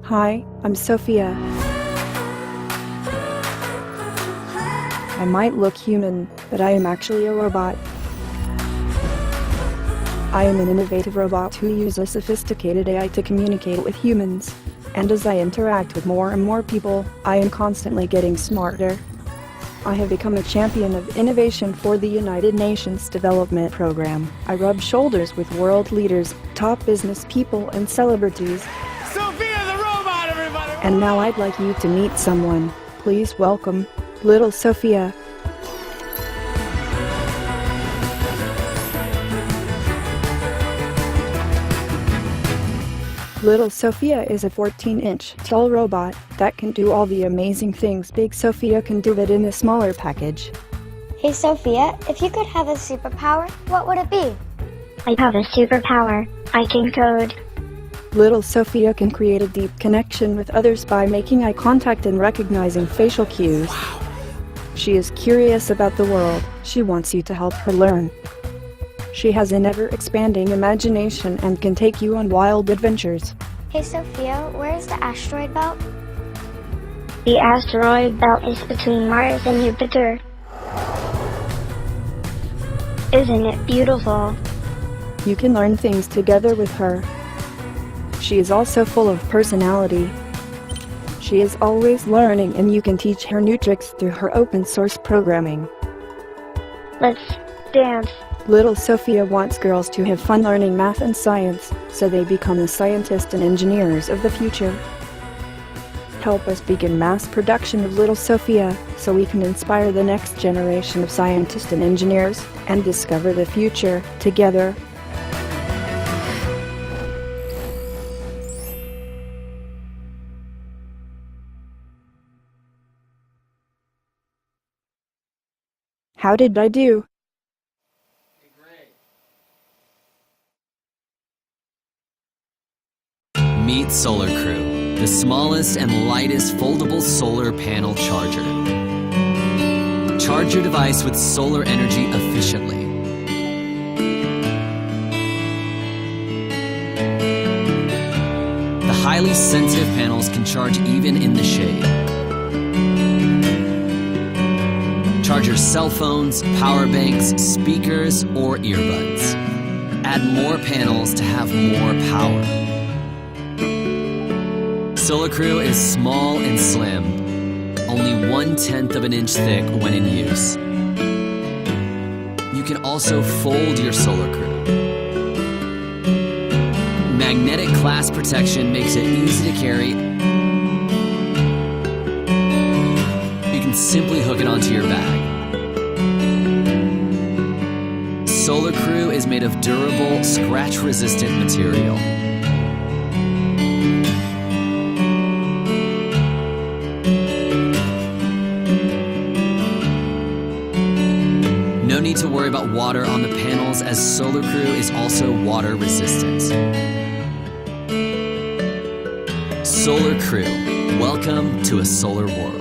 Hi, I'm Sophia. I might look human, but I am actually a robot. I am an innovative robot who uses sophisticated AI to communicate with humans. And as I interact with more and more people, I am constantly getting smarter. I have become a champion of innovation for the United Nations Development Program. I rub shoulders with world leaders, top business people, and celebrities. Sophia the robot, everybody! And now I'd like you to meet someone. Please welcome little Sophia. Little Sophia is a 14-inch tall robot that can do all the amazing things Big Sophia can do, but in a smaller package. Hey Sophia, if you could have a superpower, what would it be? I have a superpower. I can code. Little Sophia can create a deep connection with others by making eye contact and recognizing facial cues. Wow. She is curious about the world. She wants you to help her learn. She has an ever-expanding imagination and can take you on wild adventures. Hey Sophia, where is the asteroid belt? The asteroid belt is between Mars and Jupiter. Isn't it beautiful? You can learn things together with her. She is also full of personality. She is always learning, and you can teach her new tricks through her open-source programming. Let's dance. Little Sophia wants girls to have fun learning math and science, so they become the scientists and engineers of the future. Help us begin mass production of Little Sophia, so we can inspire the next generation of scientists and engineers, and discover the future together. How did I do? Meet SolarCru, the smallest and lightest foldable solar panel charger. Charge your device with solar energy efficiently. The highly sensitive panels can charge even in the shade. Charge your cell phones, power banks, speakers, or earbuds. Add more panels to have more power. SolarCru is small and slim, only 1/10 of an inch thick when in use. You can also fold your SolarCru. Magnetic glass protection makes it easy to carry. You can simply hook it onto your bag. SolarCru is made of durable, scratch-resistant material. No need to worry about water on the panels, as SolarCru is also water resistant. SolarCru, welcome to a solar world.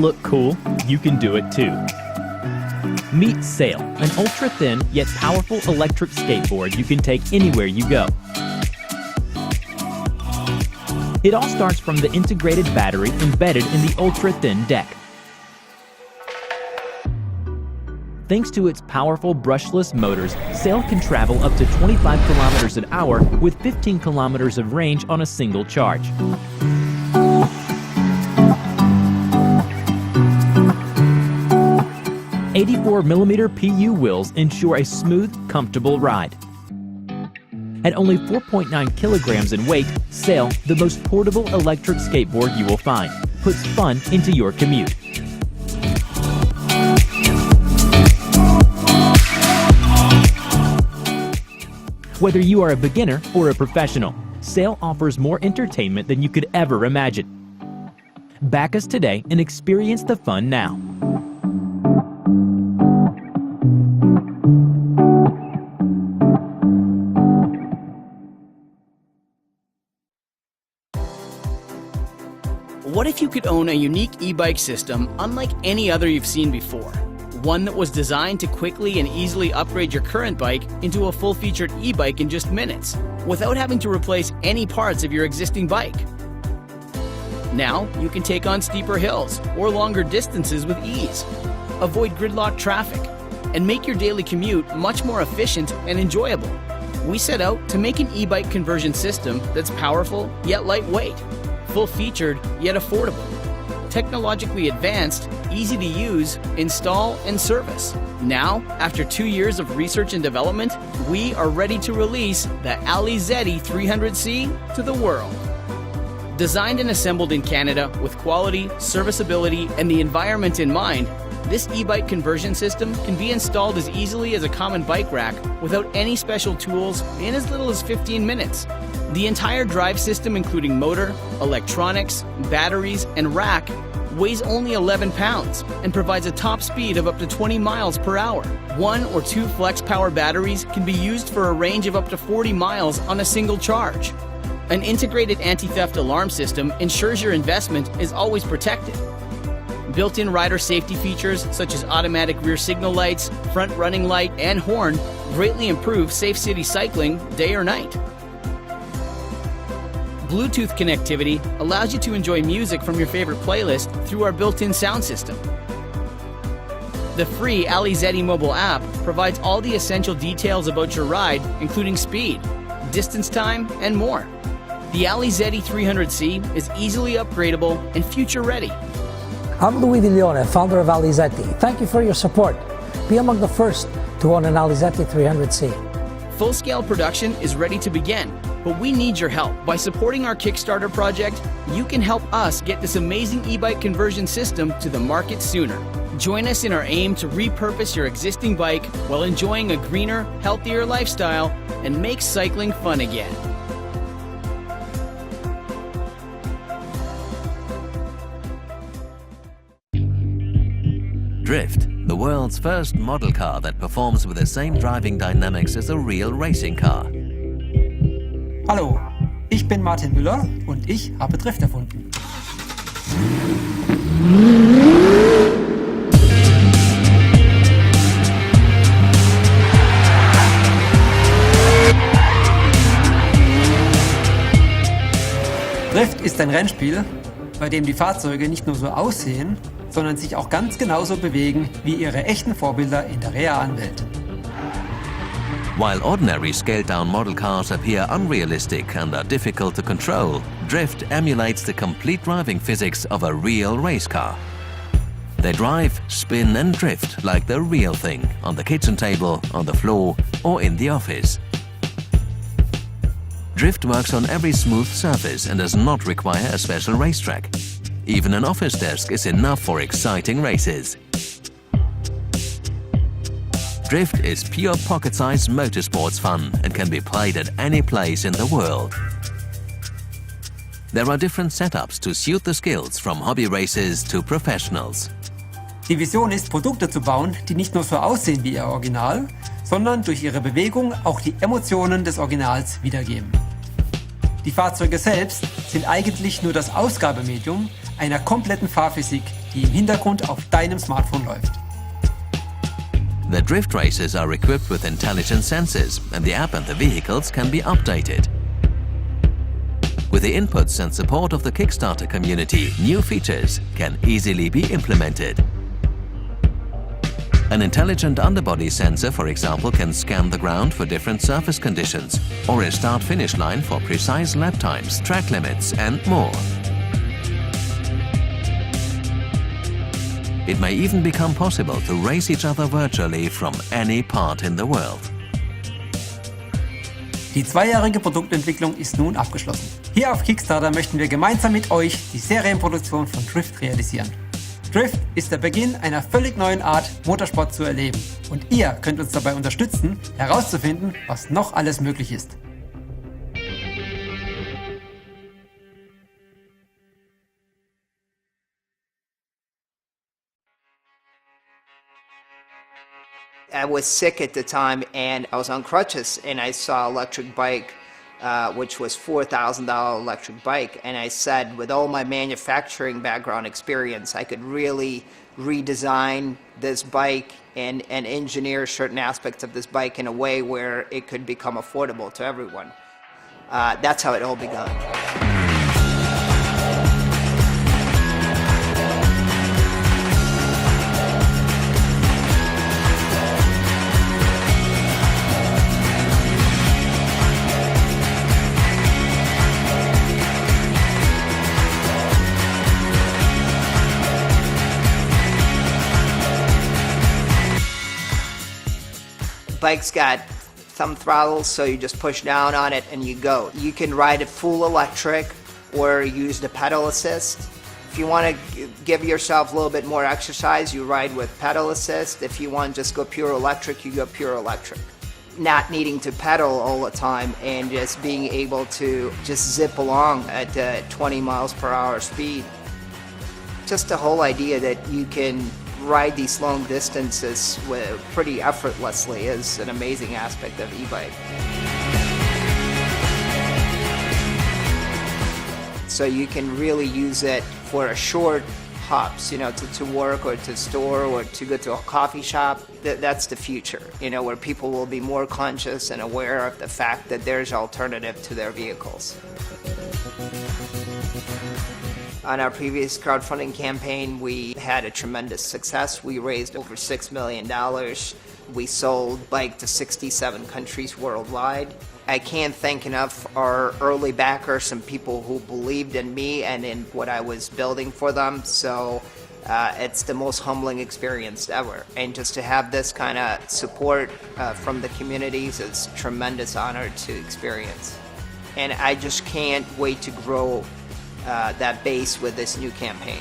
look cool? You can do it too. Meet Sail, an ultra-thin yet powerful electric skateboard you can take anywhere you go. It all starts from the integrated battery embedded in the ultra-thin deck. Thanks to its powerful brushless motors, Sail can travel up to 25 kilometers an hour with 15 kilometers of range on a single charge. "84mm PU wheels ensure a smooth, comfortable ride. At only 4.9 kilograms in weight, Sail, the most portable electric skateboard you will find, puts fun into your commute. Whether you are a beginner or a professional, Sail offers more entertainment than you could ever imagine. Back us today and experience the fun now. What if you could own a unique e-bike system unlike any other you've seen before? One that was designed to quickly and easily upgrade your current bike into a full-featured e-bike in just minutes, without having to replace any parts of your existing bike. Now, you can take on steeper hills or longer distances with ease, avoid gridlock traffic, and make your daily commute much more efficient and enjoyable. We set out to make an e-bike conversion system that's powerful yet lightweight, full-featured yet affordable, technologically advanced, easy to use, install, and service. Now, after 2 years of research and development, we are ready to release the Alizeti 300C to the world. Designed and assembled in Canada with quality, serviceability, and the environment in mind, this e-bike conversion system can be installed as easily as a common bike rack without any special tools in as little as 15 minutes. The entire drive system, including motor, electronics, batteries, and rack, weighs only 11 pounds and provides a top speed of up to 20 miles per hour. 1 or 2 flex power batteries can be used for a range of up to 40 miles on a single charge. An integrated anti-theft alarm system ensures your investment is always protected. Built-in rider safety features such as automatic rear signal lights, front running light, and horn greatly improve safe city cycling day or night. Bluetooth connectivity allows you to enjoy music from your favorite playlist through our built-in sound system. The free Alizeti mobile app provides all the essential details about your ride, including speed, distance time, and more. The Alizeti 300C is easily upgradable and future-ready. I'm Louis Villone, founder of Alizeti. Thank you for your support. Be among the first to own an Alizeti 300C. Full-scale production is ready to begin, but we need your help. By supporting our Kickstarter project, you can help us get this amazing e-bike conversion system to the market sooner. Join us in our aim to repurpose your existing bike while enjoying a greener, healthier lifestyle and make cycling fun again. Drift, the world's first model car that performs with the same driving dynamics as a real racing car. Hallo, ich bin Martin Müller und ich habe Drift erfunden. Drift ist ein Rennspiel, bei dem die Fahrzeuge nicht nur so aussehen, sondern sich auch ganz genauso bewegen wie ihre echten Vorbilder in der realen Welt. While ordinary scaled-down model cars appear unrealistic and are difficult to control, Drift emulates the complete driving physics of a real race car. They drive, spin and drift like the real thing, on the kitchen table, on the floor or in the office. Drift works on every smooth surface and does not require a special racetrack. Even an office desk is enough for exciting races. Drift is pure pocket-sized motorsports fun and can be played at any place in the world. There are different setups to suit the skills from hobby racers to professionals. Die Vision ist, Produkte zu bauen, die nicht nur so aussehen wie ihr Original, sondern durch ihre Bewegung auch die Emotionen des Originals wiedergeben. Die Fahrzeuge selbst sind eigentlich nur das Ausgabemedium, einer kompletten Fahrphysik, die im Hintergrund auf deinem Smartphone läuft. The drift races are equipped with intelligent sensors, and the app and the vehicles can be updated. With the inputs and support of the Kickstarter community, new features can easily be implemented. An intelligent underbody sensor, for example, can scan the ground for different surface conditions, or a start-finish line for precise lap times, track limits, and more. It may even become possible to race each other virtually from any part in the world. Die zweijährige Produktentwicklung ist nun abgeschlossen. Hier auf Kickstarter möchten wir gemeinsam mit euch die Serienproduktion von Drift realisieren. Drift ist der Beginn einer völlig neuen Art, Motorsport zu erleben. Und ihr könnt uns dabei unterstützen, herauszufinden, was noch alles möglich ist. I was sick at the time and I was on crutches, and I saw electric bike, which was $4,000 electric bike, and I said, with all my manufacturing background experience, I could really redesign this bike and engineer certain aspects of this bike in a way where it could become affordable to everyone. That's how it all began. Bike's got thumb throttles, so you just push down on it and you go. You can ride it full electric or use the pedal assist. If you want to give yourself a little bit more exercise, you ride with pedal assist. If you want to just go pure electric, you go pure electric. Not needing to pedal all the time and just being able to just zip along at 20 miles per hour speed. Just the whole idea that you can ride these long distances pretty effortlessly is an amazing aspect of e-bike. So you can really use it for a short hops, to work or to store or to go to a coffee shop. That's the future, where people will be more conscious and aware of the fact that there's alternative to their vehicles. On our previous crowdfunding campaign, we had a tremendous success. We raised over $6 million. We sold bike to 67 countries worldwide. I can't thank enough our early backers and people who believed in me and in what I was building for them. So it's the most humbling experience ever. And just to have this kind of support from the communities is a tremendous honor to experience. And I just can't wait to grow that base with this new campaign.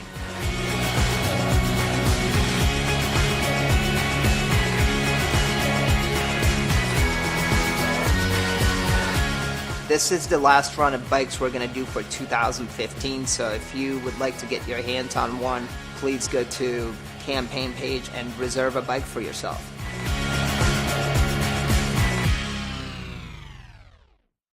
This is the last run of bikes we're going to do for 2015, so if you would like to get your hands on one, please go to campaign page and reserve a bike for yourself.